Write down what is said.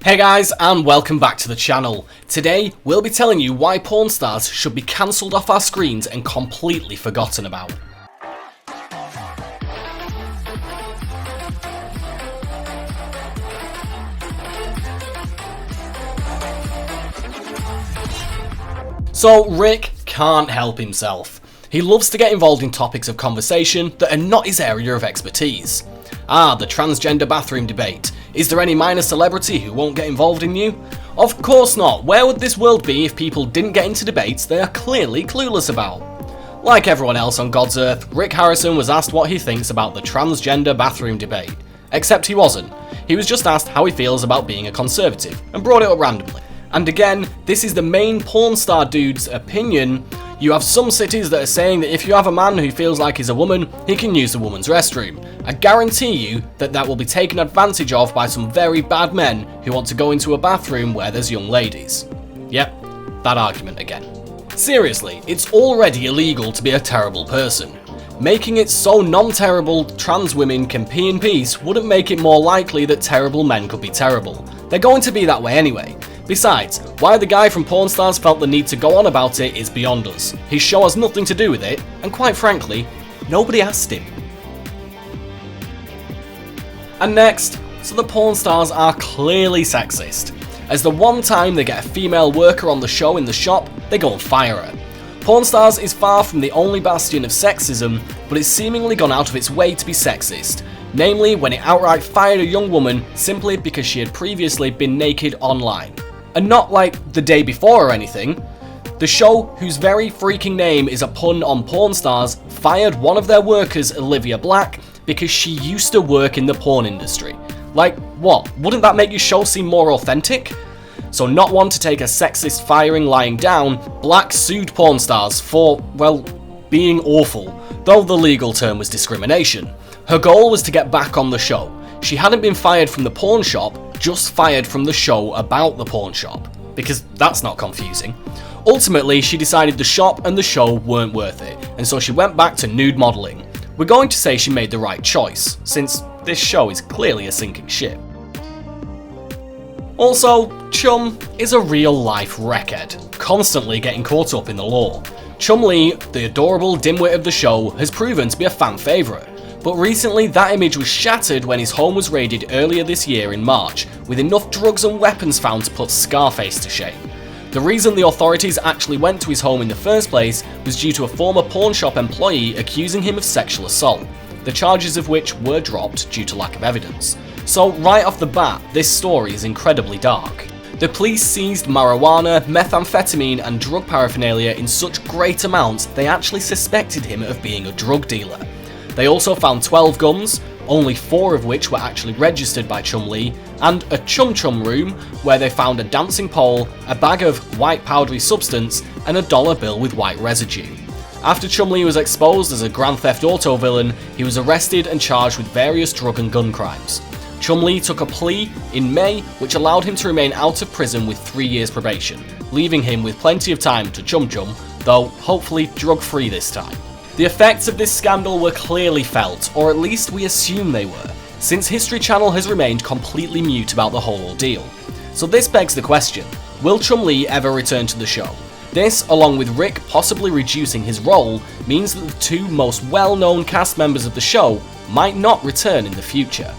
Hey guys, and welcome back to the channel. Today, we'll be telling you why porn stars should be cancelled off our screens and completely forgotten about. So, Rick can't help himself. He loves to get involved in topics of conversation that are not his area of expertise. The transgender bathroom debate. Is there any minor celebrity who won't get involved in you? Of course not. Where would this world be if people didn't get into debates they are clearly clueless about? Like everyone else on God's earth, Rick Harrison was asked what he thinks about the transgender bathroom debate. Except he wasn't. He was just asked how he feels about being a conservative, and brought it up randomly. And again, this is the main porn star dude's opinion. You have some cities that are saying that if you have a man who feels like he's a woman, he can use the woman's restroom. I guarantee you that that will be taken advantage of by some very bad men who want to go into a bathroom where there's young ladies. Yep, that argument again. Seriously, it's already illegal to be a terrible person. Making it so non-terrible trans women can pee in peace wouldn't make it more likely that terrible men could be terrible. They're going to be that way anyway. Besides, why the guy from Porn Stars felt the need to go on about it is beyond us. His show has nothing to do with it, and quite frankly, nobody asked him. And next, so the porn stars are clearly sexist. As the one time they get a female worker on the show in the shop, they go and fire her. Porn Stars is far from the only bastion of sexism, but it's seemingly gone out of its way to be sexist. Namely, when it outright fired a young woman simply because she had previously been naked online. And not like the day before or anything. The show, whose very freaking name is a pun on porn stars, fired one of their workers, Olivia Black, because she used to work in the porn industry. Like, what? Wouldn't that make your show seem more authentic? So not one to take a sexist firing lying down, Black sued porn stars for, well, being awful, though the legal term was discrimination. Her goal was to get back on the show. She hadn't been fired from the porn shop, just fired from the show about the porn shop, because that's not confusing. Ultimately, she decided the shop and the show weren't worth it, and so she went back to nude modelling. We're going to say she made the right choice, since this show is clearly a sinking ship. Also, Chum is a real-life wreckhead, constantly getting caught up in the law. Chumlee, the adorable dimwit of the show, has proven to be a fan favourite. But recently that image was shattered when his home was raided earlier this year in March, with enough drugs and weapons found to put Scarface to shame. The reason the authorities actually went to his home in the first place was due to a former pawn shop employee accusing him of sexual assault, the charges of which were dropped due to lack of evidence. So right off the bat, this story is incredibly dark. The police seized marijuana, methamphetamine and drug paraphernalia in such great amounts they actually suspected him of being a drug dealer. They also found 12 guns, only 4 of which were actually registered by Chumlee, and a Chum Chum room where they found a dancing pole, a bag of white powdery substance, and a dollar bill with white residue. After Chumlee was exposed as a Grand Theft Auto villain, he was arrested and charged with various drug and gun crimes. Chumlee took a plea in May, which allowed him to remain out of prison with 3 years probation, leaving him with plenty of time to chum chum, though hopefully drug-free this time. The effects of this scandal were clearly felt, or at least we assume they were, since History Channel has remained completely mute about the whole ordeal. So this begs the question, will Chumlee ever return to the show? This, along with Rick possibly reducing his role, means that the two most well-known cast members of the show might not return in the future.